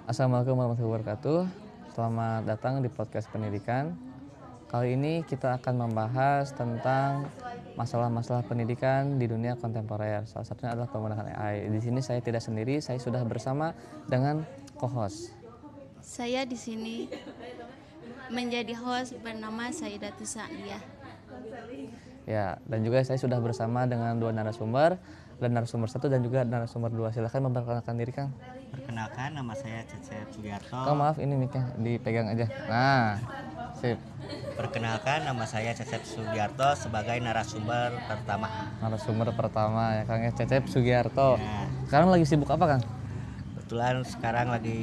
Assalamualaikum warahmatullahi wabarakatuh. Selamat datang di podcast pendidikan. Kali ini kita akan membahas tentang masalah-masalah pendidikan di dunia kontemporer. Salah satunya adalah penggunaan AI. Di sini saya tidak sendiri, saya sudah bersama dengan co-host. Saya di sini menjadi host bernama Saidatul Sa'diyah. Ya, dan juga saya sudah bersama dengan dua narasumber, dan narasumber 1 dan juga narasumber 2. Silakan memperkenalkan diri, Kang. Perkenalkan, nama saya Cecep Sugiarto. Kang, maaf ini mic-nya dipegang aja. Nah, sip. Perkenalkan, nama saya Cecep Sugiarto sebagai narasumber pertama. Narasumber pertama ya, Kang, ya, Cecep Sugiarto. Ya. Sekarang lagi sibuk apa, Kang? Kebetulan sekarang lagi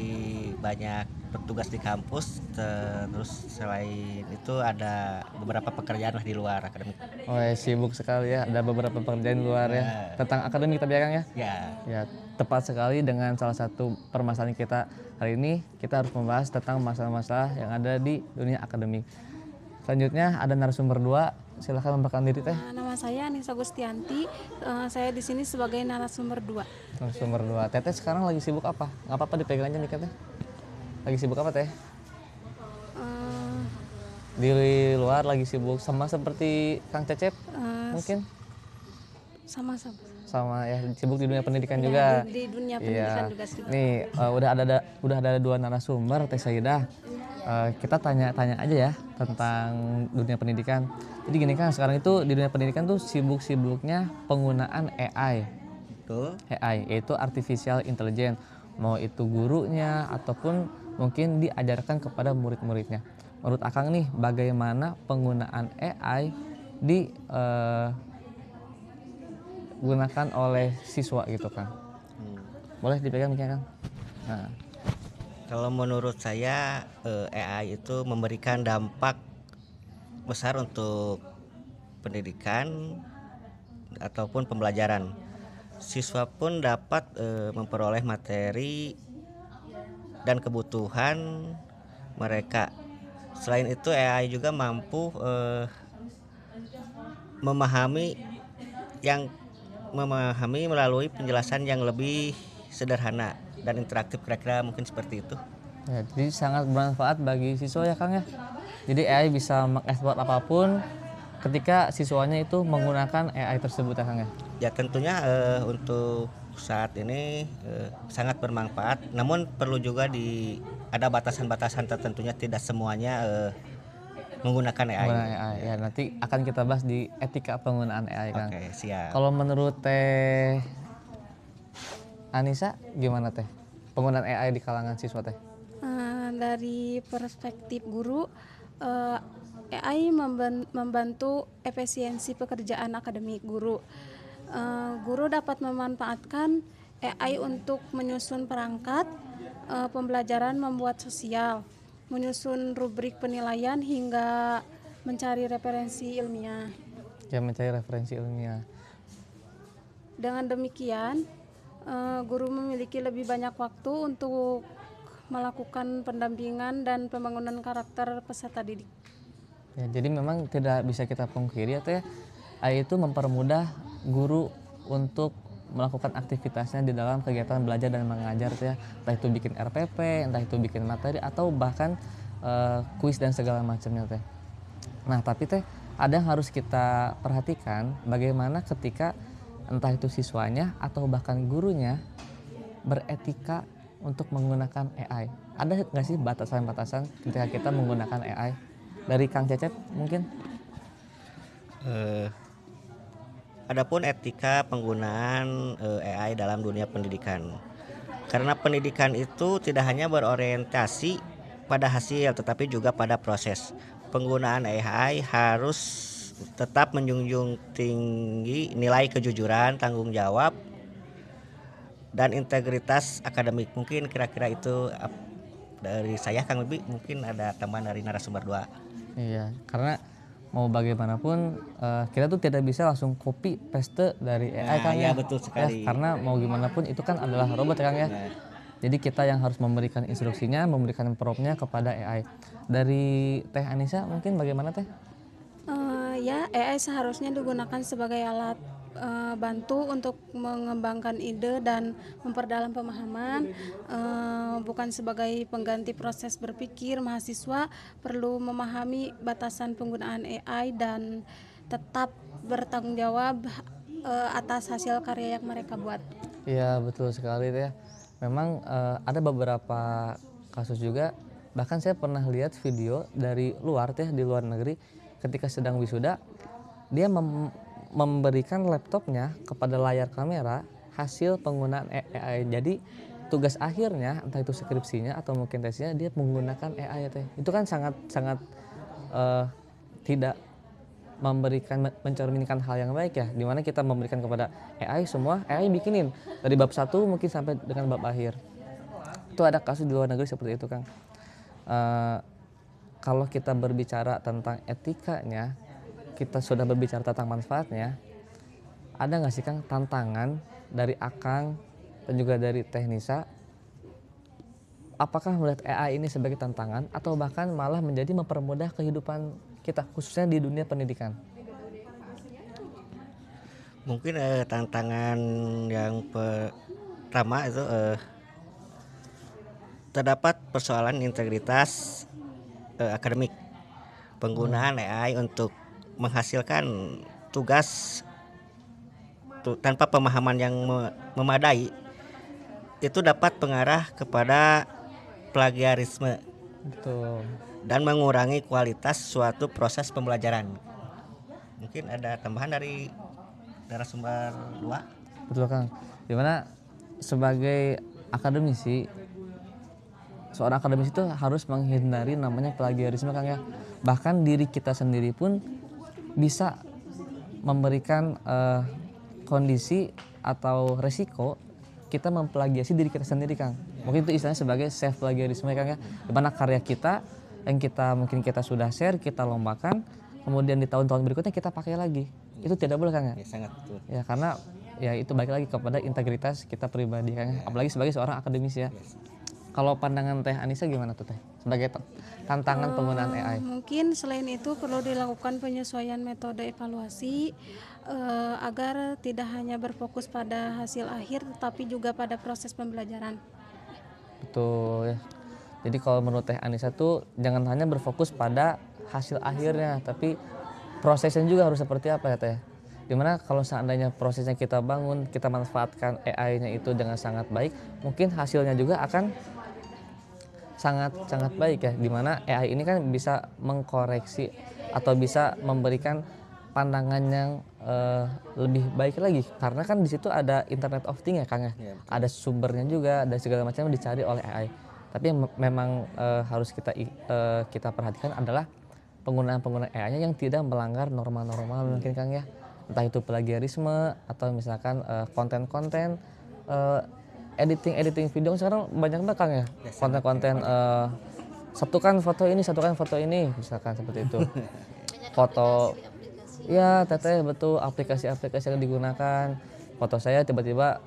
banyak bertugas di kampus, terus selain itu ada beberapa pekerjaan lah di luar akademik. Oh, ya, sibuk sekali ya. Ada beberapa pekerjaan di luar ya. Tentang akademik kita bilang ya. Ya, Ya, tepat sekali dengan salah satu permasalahan kita hari ini. Kita harus membahas tentang masalah-masalah yang ada di dunia akademik. Selanjutnya ada narasumber 2. Silakan memperkenalkan diri, Teh. Nama saya Anissa Gustianti. Saya di sini sebagai narasumber 2. Narasumber 2. Teteh sekarang lagi sibuk apa? Nggak apa-apa dipegang aja mic-nya, Teh. Lagi sibuk apa, Teh? Di luar lagi sibuk sama seperti Kang Cecep mungkin? Sama-sama. Sama ya, sibuk di dunia pendidikan Ya, juga. di dunia pendidikan Iya. juga sibuk. Nih, udah ada dua narasumber, Teh Saidah. Kita tanya-tanya aja ya tentang dunia pendidikan. Jadi gini, Kang, sekarang itu di dunia pendidikan tuh sibuk-sibuknya penggunaan AI. tuh. AI yaitu artificial intelligence. Mau itu gurunya ataupun mungkin diajarkan kepada murid-muridnya. Menurut Akang nih, bagaimana penggunaan AI digunakan oleh siswa gitu, Kang? Boleh dipegang mic-nya, Kang? Nah, Kalau menurut saya AI itu memberikan dampak besar untuk pendidikan ataupun pembelajaran. Siswa pun dapat memperoleh materi dan kebutuhan mereka. Selain itu, AI juga mampu memahami melalui penjelasan yang lebih sederhana dan interaktif, kira-kira mungkin seperti itu. ya, jadi sangat bermanfaat bagi siswa ya, Kang ya. Jadi AI bisa mengekspor apapun ketika siswanya itu menggunakan AI tersebut ya, Kang ya. Ya tentunya untuk saat ini sangat bermanfaat, namun perlu juga ada batasan-batasan tertentunya, tidak semuanya menggunakan AI. Penggunaan AI ya, nanti akan kita bahas di etika penggunaan AI, Kang. Oke, siap. Kalau menurut Teh Anissa gimana, Teh? Penggunaan AI di kalangan siswa, Teh? Dari perspektif guru, AI membantu efisiensi pekerjaan akademik guru. Guru dapat memanfaatkan AI untuk menyusun perangkat pembelajaran, membuat sosial, menyusun rubrik penilaian hingga mencari referensi ilmiah. Ya, mencari referensi ilmiah. Dengan demikian, guru memiliki lebih banyak waktu untuk melakukan pendampingan dan pembangunan karakter peserta didik. Ya, jadi memang tidak bisa kita pungkiri ya, Teh. AI itu mempermudah guru untuk melakukan aktivitasnya di dalam kegiatan belajar dan mengajar, Teh. Entah itu bikin RPP, entah itu bikin materi, atau bahkan kuis dan segala macamnya, Teh. Nah, tapi Teh, ada yang harus kita perhatikan, bagaimana ketika entah itu siswanya atau bahkan gurunya beretika untuk menggunakan AI. Ada nggak sih batasan-batasan ketika kita menggunakan AI? Dari Kang Cecep mungkin? Adapun etika penggunaan AI dalam dunia pendidikan. Karena pendidikan itu tidak hanya berorientasi pada hasil, tetapi juga pada proses. Penggunaan AI harus tetap menjunjung tinggi nilai kejujuran, tanggung jawab, dan integritas akademik. Mungkin kira-kira itu dari saya, Kang Bibi. Mungkin ada tambahan dari narasumber 2. Iya, karena mau bagaimanapun kita tuh tidak bisa langsung copy paste dari AI, Kang ya. Ya, betul sekali. Ya, karena mau gimana pun itu kan adalah robot, Kang ya. Jadi kita yang harus memberikan instruksinya, memberikan promptnya kepada AI. Dari Teh Anissa mungkin bagaimana, Teh? saya, AI seharusnya digunakan sebagai alat bantu untuk mengembangkan ide dan memperdalam pemahaman, bukan sebagai pengganti proses berpikir. Mahasiswa perlu memahami batasan penggunaan AI dan tetap bertanggung jawab atas hasil karya yang mereka buat. Iya betul sekali ya. Memang ada beberapa kasus juga, bahkan saya pernah lihat video dari luar teh, di luar negeri, ketika sedang wisuda dia memberikan laptopnya kepada layar kamera hasil penggunaan AI. Jadi tugas akhirnya entah itu skripsinya atau mungkin tesnya dia menggunakan AI teh. Itu kan sangat tidak mencerminkan hal yang baik ya, dimana kita memberikan kepada AI semua, AI bikinin dari bab 1 mungkin sampai dengan bab akhir. Itu ada kasus di luar negeri seperti itu Kang. Kalau kita berbicara tentang etikanya, kita sudah berbicara tentang manfaatnya, ada nggak sih Kang tantangan dari Akang dan juga dari Teknisa? Apakah melihat AI ini sebagai tantangan atau bahkan malah menjadi mempermudah kehidupan kita khususnya di dunia pendidikan? Mungkin tantangan yang pertama itu terdapat persoalan integritas akademik. Penggunaan AI untuk menghasilkan tugas tanpa pemahaman yang memadai itu dapat mengarah kepada plagiarisme Betul. dan mengurangi kualitas suatu proses pembelajaran. Mungkin ada tambahan dari narasumber 2. Betul Kang. Dimana sebagai akademisi, seorang akademisi itu harus menghindari namanya plagiarisme Kang ya. Bahkan diri kita sendiri pun bisa memberikan kondisi atau resiko kita memplagiasi diri kita sendiri Kang. Mungkin itu istilahnya sebagai self plagiarisme Kang ya. Dimana karya kita yang mungkin kita sudah share, kita lombakan, kemudian di tahun-tahun berikutnya kita pakai lagi. Itu tidak boleh Kang ya. Ya, sangat betul. Ya karena ya itu balik lagi kepada integritas kita pribadi Kang ya. Apalagi sebagai seorang akademisi ya. Kalau pandangan Teh Anissa gimana tuh Teh sebagai tantangan penggunaan AI? Mungkin selain itu perlu dilakukan penyesuaian metode evaluasi agar tidak hanya berfokus pada hasil akhir tetapi juga pada proses pembelajaran. Betul ya. Jadi kalau menurut Teh Anissa tuh jangan hanya berfokus pada hasil akhirnya, tapi prosesnya juga harus seperti apa ya Teh? Dimana kalau seandainya prosesnya kita bangun, kita manfaatkan AI-nya itu dengan sangat baik, mungkin hasilnya juga akan sangat baik ya. Dimana AI ini kan bisa mengkoreksi atau bisa memberikan pandangan yang lebih baik lagi, karena kan di situ ada Internet of Things ya Kang ya. Ada sumbernya juga dan segala macam dicari oleh AI. Tapi yang memang harus kita perhatikan adalah penggunaan AI-nya yang tidak melanggar norma-norma mungkin Kang ya. Entah itu plagiarisme atau misalkan konten-konten editing video sekarang banyak banget Kang ya. Konten-konten satukan foto ini misalkan seperti itu. Foto ya teteh betul, aplikasi-aplikasi yang digunakan. Foto saya tiba-tiba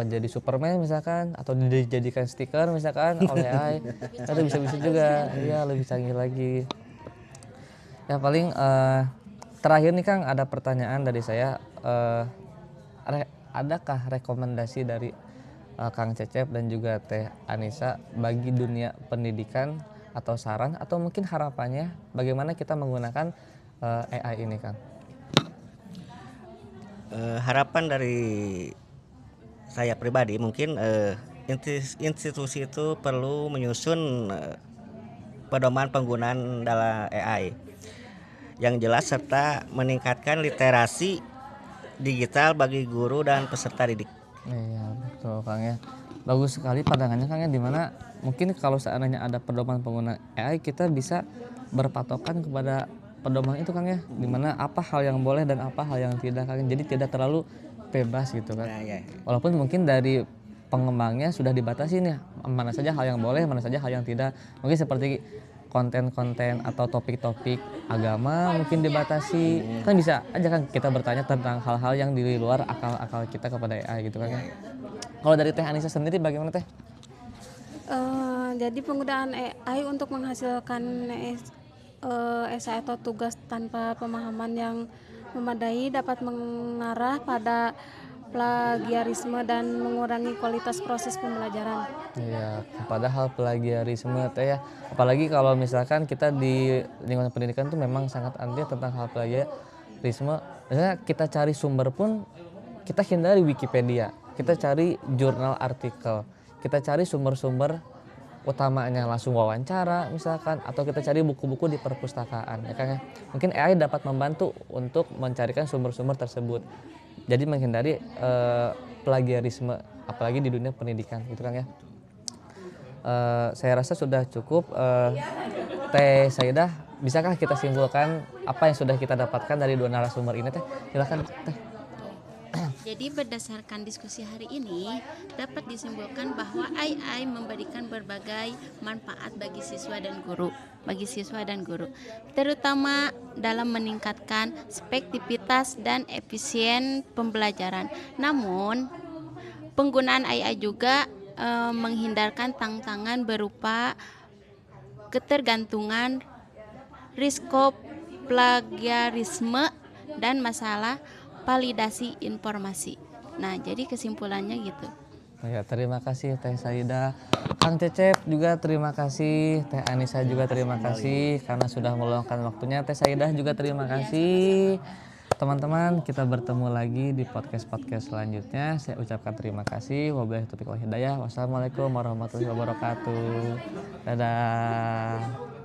jadi Superman misalkan atau dijadikan stiker misalkan oleh AI. Itu bisa-bisa juga. Iya, lebih canggih lagi. Ya paling terakhir nih Kang, ada pertanyaan dari saya. Adakah rekomendasi dari Kang Cecep dan juga Teh Anissa bagi dunia pendidikan atau saran atau mungkin harapannya bagaimana kita menggunakan AI ini Kang? Harapan dari saya pribadi mungkin institusi itu perlu menyusun pedoman penggunaan dalam AI yang jelas serta meningkatkan literasi digital bagi guru dan peserta didik. Iya betul Kang ya. Bagus sekali pandangannya Kang ya, dimana mungkin kalau seandainya ada pedoman penggunaan AI kita bisa berpatokan kepada pedoman itu Kang ya, dimana apa hal yang boleh dan apa hal yang tidak Kang. Jadi tidak terlalu bebas gitu kan. Walaupun mungkin dari pengembangnya sudah dibatasi nih mana saja hal yang boleh, mana saja hal yang tidak. Mungkin seperti konten-konten atau topik-topik agama mungkin dibatasi. Kan bisa aja kan kita bertanya tentang hal-hal yang di luar akal-akal kita kepada AI gitu kan. Kalau dari Teh Anissa sendiri bagaimana Teh? Jadi penggunaan AI untuk menghasilkan esai atau tugas tanpa pemahaman yang memadai dapat mengarah pada plagiarisme dan mengurangi kualitas proses pembelajaran. Iya, padahal plagiarisme teh ya, apalagi kalau misalkan kita di lingkungan pendidikan tuh memang sangat anti tentang hal plagiarisme. Misalnya kita cari sumber pun kita hindari Wikipedia, kita cari jurnal artikel, kita cari sumber-sumber utamanya langsung wawancara misalkan, atau kita cari buku-buku di perpustakaan ya kan ya. Mungkin AI dapat membantu untuk mencarikan sumber-sumber tersebut. Jadi menghindari plagiarisme apalagi di dunia pendidikan gitu kan ya. Saya rasa sudah cukup. Teh Saidah, bisakah kita simpulkan apa yang sudah kita dapatkan dari dua narasumber ini Teh? Silakan Teh. Jadi berdasarkan diskusi hari ini dapat disimpulkan bahwa AI memberikan berbagai manfaat bagi siswa dan guru, terutama dalam meningkatkan efektivitas dan efisien pembelajaran. Namun, penggunaan AI juga menghindarkan tantangan berupa ketergantungan, risiko plagiarisme, dan masalah validasi informasi. Nah, jadi kesimpulannya gitu. Ya, terima kasih Teh Saidah. Kang Cecep juga terima kasih. Teh Anissa juga terima kasih karena sudah meluangkan waktunya. Teh Saidah juga terima kasih. Teman-teman, kita bertemu lagi di podcast-podcast selanjutnya. Saya ucapkan terima kasih. Wabillahi taufiq wal hidayah. Wassalamualaikum warahmatullahi wabarakatuh. Dadah.